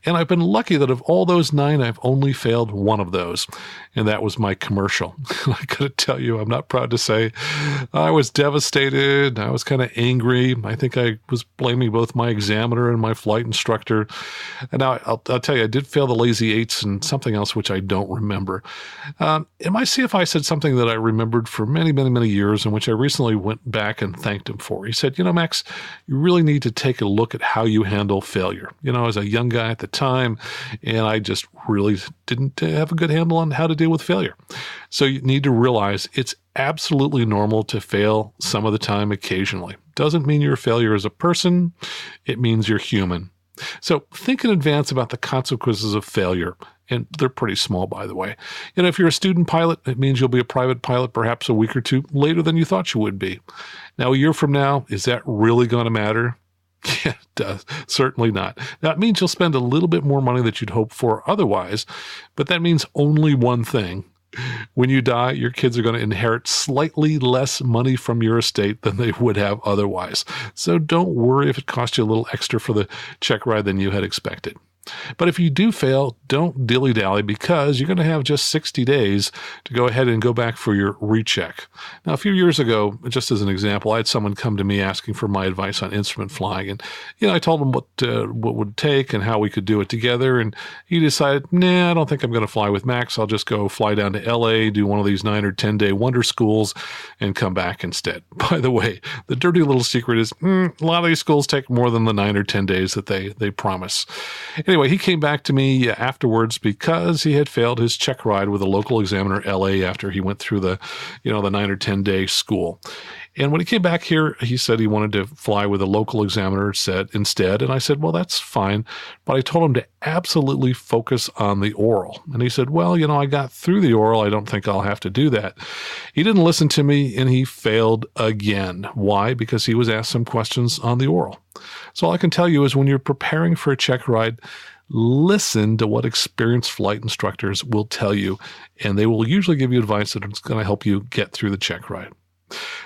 And I've been lucky that of all those 9, I've only failed one of those, and that was my commercial. I got to tell you, I'm not proud to say I was devastated. I was kind of angry. I think I was blaming both my examiner and my flight instructor. And now I'll tell you, I did fail the lazy 8s and something else which I don't remember. In my CFI said something that I remembered for many, many, many years, and which I recently went back and thanked him for. He said, Max, you really need to take a look at how you handle failure. As a young guy at the time, and I just really didn't have a good handle on how to deal with failure. So you need to realize it's absolutely normal to fail some of the time occasionally. Doesn't mean you're a failure as a person. It means you're human. So think in advance about the consequences of failure, and they're pretty small, by the way. If you're a student pilot, it means you'll be a private pilot perhaps a week or 2 later than you thought you would be. Now, a year from now, is that really going to matter? Yeah, it does. Certainly not. Now, it means you'll spend a little bit more money that you'd hope for otherwise, but that means only one thing. When you die, your kids are going to inherit slightly less money from your estate than they would have otherwise. So don't worry if it costs you a little extra for the check ride than you had expected. But if you do fail, don't dilly-dally, because you're going to have just 60 days to go ahead and go back for your recheck. Now, a few years ago, just as an example, I had someone come to me asking for my advice on instrument flying. And, I told him what would take and how we could do it together. And he decided, I don't think I'm going to fly with Max. I'll just go fly down to LA, do one of these 9 or 10-day wonder schools, and come back instead. By the way, the dirty little secret is a lot of these schools take more than the 9 or 10 days that they promise. Anyway, he came back to me afterwards because he had failed his check ride with a local examiner, LA, after he went through the 9 or 10 day school. And when he came back here, he said he wanted to fly with a local examiner instead. And I said, well, that's fine. But I told him to absolutely focus on the oral. And he said, well, I got through the oral. I don't think I'll have to do that. He didn't listen to me, and he failed again. Why? Because he was asked some questions on the oral. So all I can tell you is when you're preparing for a check ride, listen to what experienced flight instructors will tell you, and they will usually give you advice that's going to help you get through the check ride.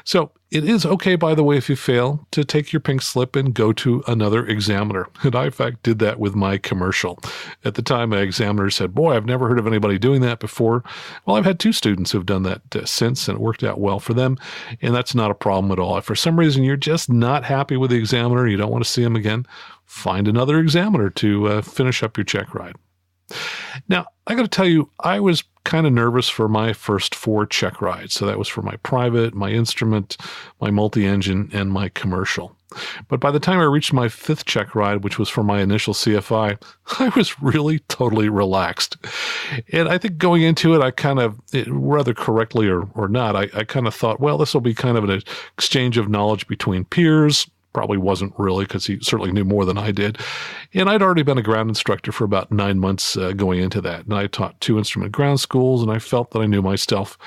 So it is okay, by the way, if you fail, to take your pink slip and go to another examiner. And I, in fact, did that with my commercial. At the time, my examiner said, boy, I've never heard of anybody doing that before. Well, I've had 2 students who've done that since, and it worked out well for them. And that's not a problem at all. If for some reason you're just not happy with the examiner, you don't want to see him again, find another examiner to finish up your check ride. Now, I got to tell you, I was kind of nervous for my first 4 check rides. So that was for my private, my instrument, my multi-engine, and my commercial. But by the time I reached my 5th check ride, which was for my initial CFI, I was really totally relaxed. And I think going into it, I kind of, rather correctly or not, I kind of thought, well, this will be kind of an exchange of knowledge between peers. Probably wasn't really, because he certainly knew more than I did. And I'd already been a ground instructor for about 9 months going into that. And I taught 2 instrument ground schools, and I felt that I knew my stuff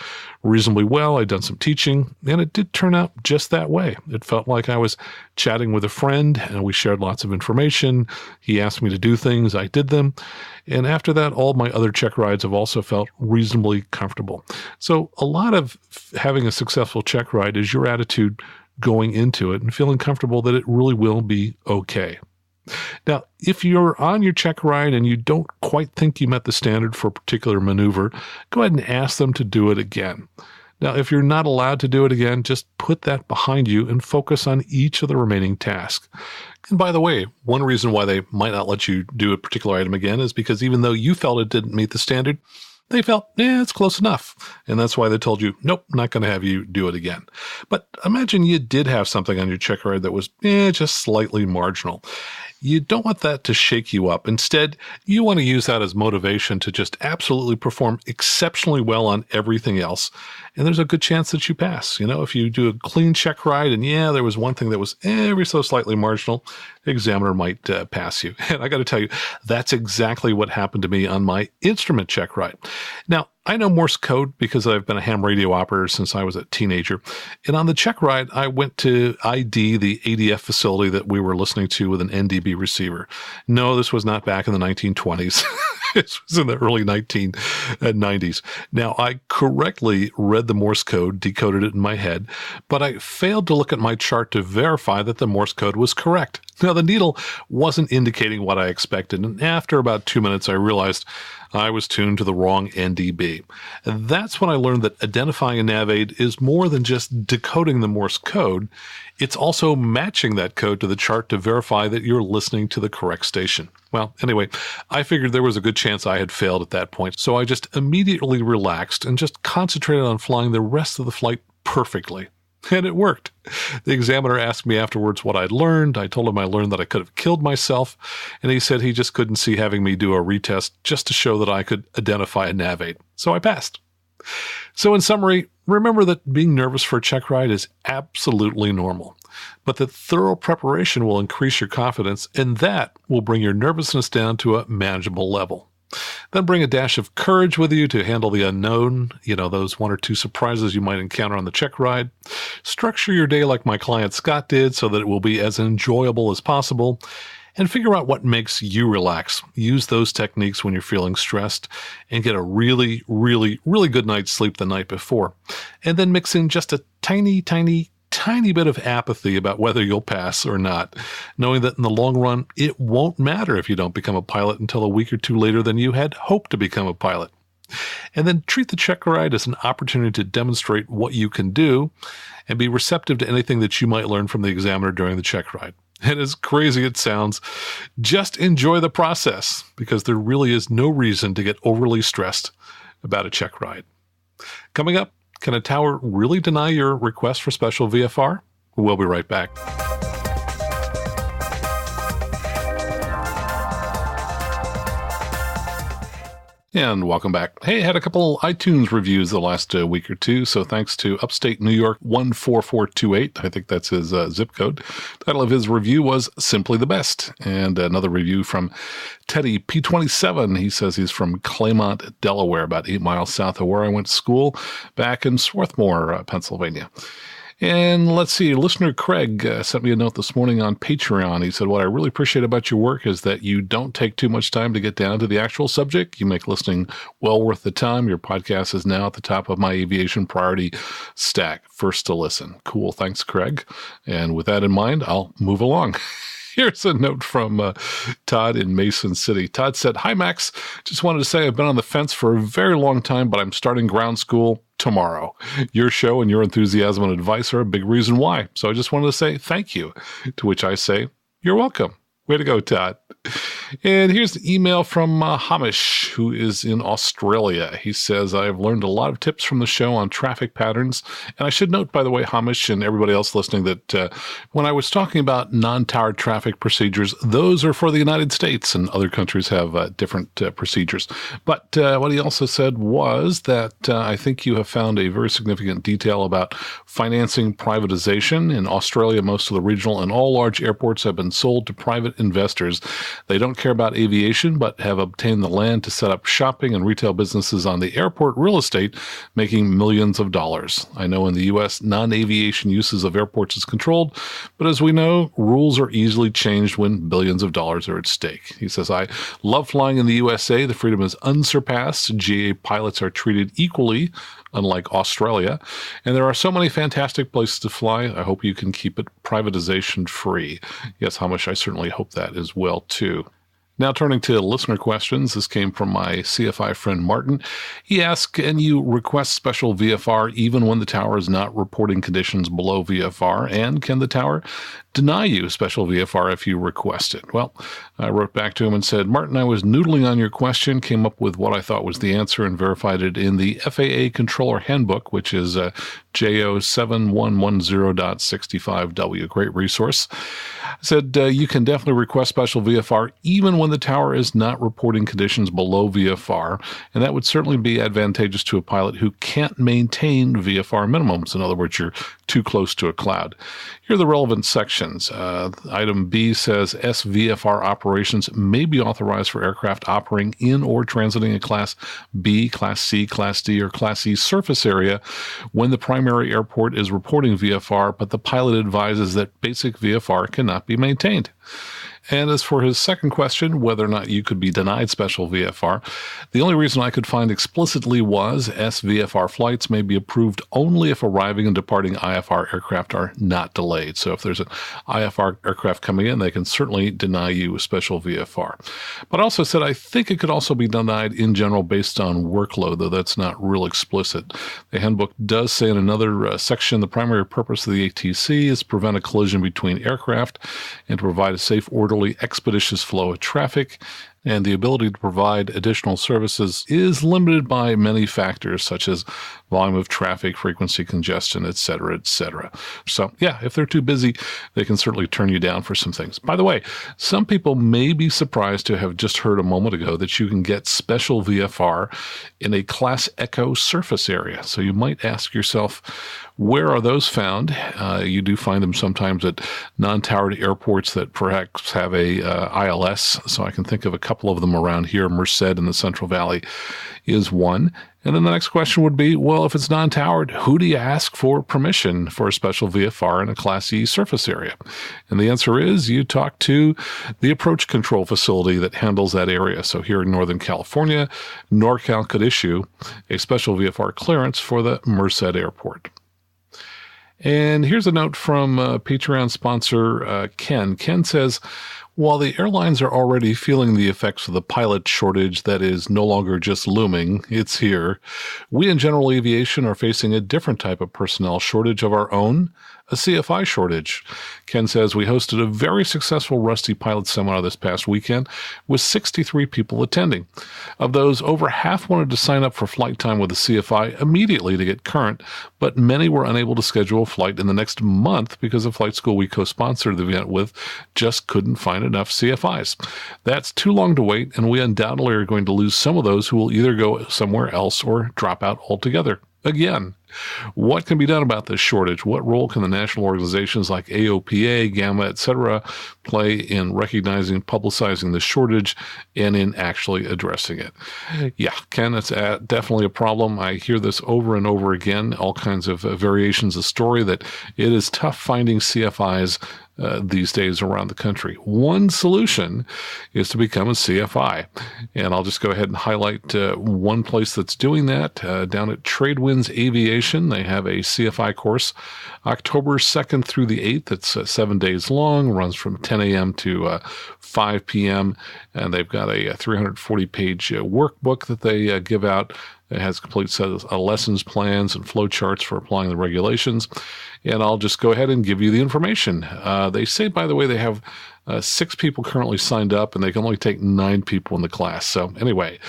reasonably well. I'd done some teaching, and it did turn out just that way. It felt like I was chatting with a friend, and we shared lots of information. He asked me to do things. I did them. And after that, all my other check rides have also felt reasonably comfortable. So a lot of having a successful check ride is your attitude going into it and feeling comfortable that it really will be okay. Now, if you're on your check ride and you don't quite think you met the standard for a particular maneuver, go ahead and ask them to do it again. Now, if you're not allowed to do it again, just put that behind you and focus on each of the remaining tasks. And by the way, one reason why they might not let you do a particular item again is because even though you felt it didn't meet the standard, they felt, it's close enough. And that's why they told you, nope, not going to have you do it again. But imagine you did have something on your check ride that was just slightly marginal. You don't want that to shake you up. Instead, you want to use that as motivation to just absolutely perform exceptionally well on everything else. And there's a good chance that you pass. If you do a clean check ride and there was one thing that was ever so slightly marginal, the examiner might pass you. And I got to tell you, that's exactly what happened to me on my instrument check ride. Now, I know Morse code because I've been a ham radio operator since I was a teenager. And on the check ride, I went to ID the ADF facility that we were listening to with an NDB receiver. No, this was not back in the 1920s. This was in the early 1990s. Now, I correctly read the Morse code, decoded it in my head, but I failed to look at my chart to verify that the Morse code was correct. Now, the needle wasn't indicating what I expected, and after about 2 minutes, I realized I was tuned to the wrong NDB. And that's when I learned that identifying a nav aid is more than just decoding the Morse code. It's also matching that code to the chart to verify that you're listening to the correct station. Well, anyway, I figured there was a good chance I had failed at that point, so I just immediately relaxed and just concentrated on flying the rest of the flight perfectly. And it worked. The examiner asked me afterwards what I'd learned. I told him I learned that I could have killed myself, and he said he just couldn't see having me do a retest just to show that I could identify a nav aid. So I passed. So in summary, remember that being nervous for a check ride is absolutely normal, but that thorough preparation will increase your confidence, and that will bring your nervousness down to a manageable level. Then bring a dash of courage with you to handle the unknown, those one or two surprises you might encounter on the check ride. Structure your day like my client Scott did so that it will be as enjoyable as possible. And figure out what makes you relax. Use those techniques when you're feeling stressed and get a really, really, really good night's sleep the night before. And then mix in just a tiny bit of apathy about whether you'll pass or not, knowing that in the long run, it won't matter if you don't become a pilot until a week or two later than you had hoped to become a pilot. And then treat the check ride as an opportunity to demonstrate what you can do and be receptive to anything that you might learn from the examiner during the check ride. And as crazy it sounds, just enjoy the process because there really is no reason to get overly stressed about a check ride. Coming up, can a tower really deny your request for special VFR? We'll be right back. And welcome back. Hey, had a couple iTunes reviews the last week or two, so thanks to Upstate New York 14428. I think that's his zip code. The title of his review was Simply the Best. And another review from Teddy P27. He says he's from Claymont, Delaware, about 8 miles south of where I went to school, back in Swarthmore, Pennsylvania. And let's see, listener Craig sent me a note this morning on Patreon. He said, what I really appreciate about your work is that you don't take too much time to get down to the actual subject. You make listening well worth the time. Your podcast is now at the top of my aviation priority stack. First to listen. Cool. Thanks, Craig. And with that in mind, I'll move along. Here's a note from Todd in Mason City. Todd said, hi, Max. Just wanted to say I've been on the fence for a very long time, but I'm starting ground school tomorrow. Your show and your enthusiasm and advice are a big reason why. So I just wanted to say thank you, to which I say, you're welcome. Way to go, Todd. And here's the email from Hamish, who is in Australia. He says, I've learned a lot of tips from the show on traffic patterns. And I should note, by the way, Hamish and everybody else listening, that when I was talking about non-tower traffic procedures, those are for the United States, and other countries have different procedures. But what he also said was that I think you have found a very significant detail about financing privatization. In Australia, most of the regional and all large airports have been sold to private investors. They don't care about aviation, but have obtained the land to set up shopping and retail businesses on the airport real estate, making millions of dollars. I know in the U.S., non-aviation uses of airports is controlled, but as we know, rules are easily changed when billions of dollars are at stake. He says, I love flying in the USA. The freedom is unsurpassed. GA pilots are treated equally, unlike Australia. And there are so many fantastic places to fly. I hope you can keep it privatization free. Yes, Hamish, I certainly hope that as well, too. Now turning to listener questions, this came from my CFI friend Martin. He asked, can you request special VFR even when the tower is not reporting conditions below VFR? And can the tower deny you special VFR if you request it? Well, I wrote back to him and said, Martin, I was noodling on your question, came up with what I thought was the answer and verified it in the FAA Controller Handbook, which is GAO 7110.65W, great resource. I said, you can definitely request special VFR even when the tower is not reporting conditions below VFR, and that would certainly be advantageous to a pilot who can't maintain VFR minimums. In other words, you're too close to a cloud. Here are the relevant sections. Item B says SVFR operations may be authorized for aircraft operating in or transiting a Class B, Class C, Class D, or Class E surface area when the primary airport is reporting VFR, but the pilot advises that basic VFR cannot be maintained. And as for his second question, whether or not you could be denied special VFR, the only reason I could find explicitly was SVFR flights may be approved only if arriving and departing IFR aircraft are not delayed. So if there's an IFR aircraft coming in, they can certainly deny you a special VFR. But I also said I think it could also be denied in general based on workload, though that's not real explicit. The handbook does say in another section, the primary purpose of the ATC is to prevent a collision between aircraft and to provide a safe, orderly, expeditious flow of traffic, and the ability to provide additional services is limited by many factors such as volume of traffic, frequency, congestion, et cetera, et cetera. So yeah, if they're too busy, they can certainly turn you down for some things. By the way, some people may be surprised to have just heard a moment ago that you can get special VFR in a Class Echo surface area. So you might ask yourself, where are those found? You do find them sometimes at non-towered airports that perhaps have a ILS. So I can think of a couple couple of them around here. Merced in the Central Valley is one. And then the next question would be, well, if it's non-towered, who do you ask for permission for a special VFR in a Class E surface area? And the answer is you talk to the approach control facility that handles that area. So here in Northern California, NorCal could issue a special VFR clearance for the Merced Airport. And here's a note from Patreon sponsor Ken. Ken says, while the airlines are already feeling the effects of the pilot shortage that is no longer just looming, it's here, we in general aviation are facing a different type of personnel shortage of our own, a CFI shortage. Ken says, we hosted a very successful Rusty pilot seminar this past weekend with 63 people attending. Of those, over half wanted to sign up for flight time with the CFI immediately to get current, but many were unable to schedule a flight in the next month because the flight school we co-sponsored the event with just couldn't find enough CFIs. That's too long to wait, and we undoubtedly are going to lose some of those who will either go somewhere else or drop out altogether. Again, what can be done about this shortage? What role can the national organizations like AOPA, Gamma, etc. play in recognizing, publicizing the shortage, and in actually addressing it? Yeah, Ken, it's definitely a problem. I hear this over and over again, all kinds of variations of story that it is tough finding CFIs these days around the country. One solution is to become a CFI. And I'll just go ahead and highlight one place that's doing that. Down at Tradewinds Aviation, they have a CFI course October 2nd through the 8th. It's 7 days long, runs from 10 a.m. to 5 p.m. And they've got a 340-page workbook that they give out. It has a complete set of lessons plans and flow charts for applying the regulations. And I'll just go ahead and give you the information. They say, by the way, they have 6 people currently signed up, and they can only take 9 people in the class. So anyway,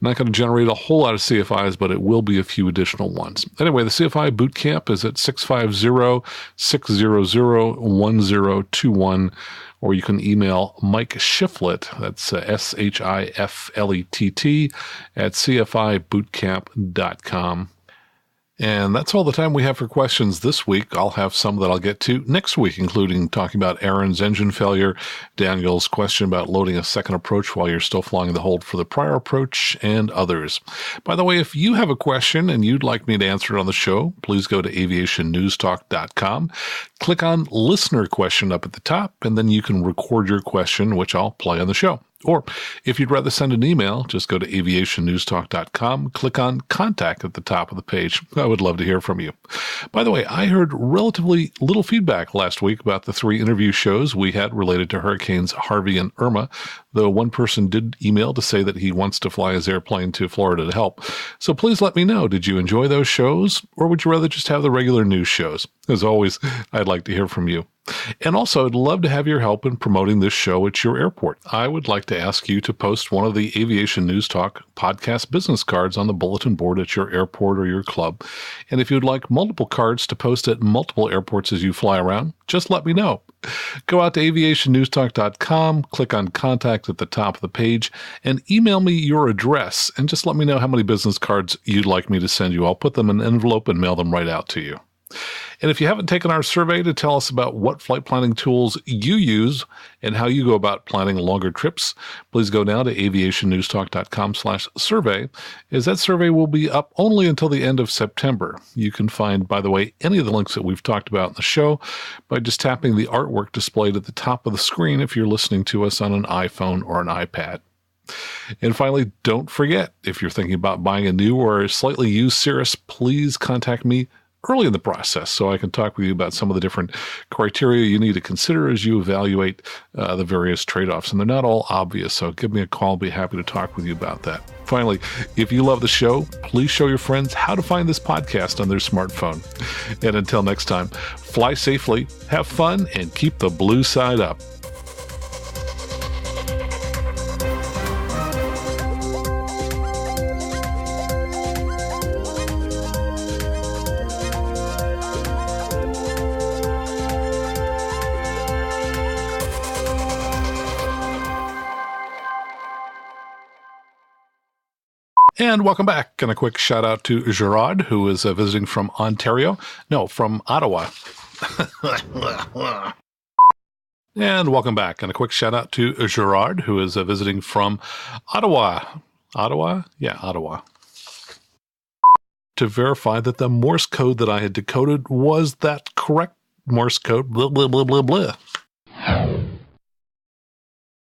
not going to generate a whole lot of CFIs, but it will be a few additional ones. Anyway, the CFI boot camp is at 650-600-1021, or you can email Mike Shiflett, that's Shiflett, at cfibootcamp.com. And that's all the time we have for questions this week. I'll have some that I'll get to next week, including talking about Aaron's engine failure, Daniel's question about loading a second approach while you're still flying the hold for the prior approach, and others. By the way, if you have a question and you'd like me to answer it on the show, please go to aviationnewstalk.com. Click on Listener Question up at the top, and then you can record your question, which I'll play on the show. Or if you'd rather send an email, just go to aviationnewstalk.com, click on Contact at the top of the page. I would love to hear from you. By the way, I heard relatively little feedback last week about the 3 interview shows we had related to Hurricanes Harvey and Irma, though one person did email to say that he wants to fly his airplane to Florida to help. So please let me know, did you enjoy those shows, or would you rather just have the regular news shows? As always, I'd like to hear from you. And also, I'd love to have your help in promoting this show at your airport. I would like to ask you to post one of the Aviation News Talk podcast business cards on the bulletin board at your airport or your club. And if you'd like multiple cards to post at multiple airports as you fly around, just let me know. Go out to aviationnewstalk.com, click on Contact at the top of the page, and email me your address, and just let me know how many business cards you'd like me to send you. I'll put them in an envelope and mail them right out to you. And if you haven't taken our survey to tell us about what flight planning tools you use and how you go about planning longer trips, please go now to aviationnewstalk.com/survey, as that survey will be up only until the end of September. You can find, by the way, any of the links that we've talked about in the show by just tapping the artwork displayed at the top of the screen if you're listening to us on an iPhone or an iPad. And finally, don't forget, if you're thinking about buying a new or slightly used Cirrus, please contact me early in the process so I can talk with you about some of the different criteria you need to consider as you evaluate the various trade-offs. And they're not all obvious, so give me a call. I'll be happy to talk with you about that. Finally, if you love the show, please show your friends how to find this podcast on their smartphone. And until next time, fly safely, have fun, and keep the blue side up. And welcome back. And a quick shout out to Gerard, who is visiting from Ontario. No, from Ottawa. And welcome back. And a quick shout out to Gerard, who is visiting from Ottawa. Ottawa? Yeah, Ottawa. To verify that the Morse code that I had decoded was that correct Morse code. Blah, blah, blah, blah, blah.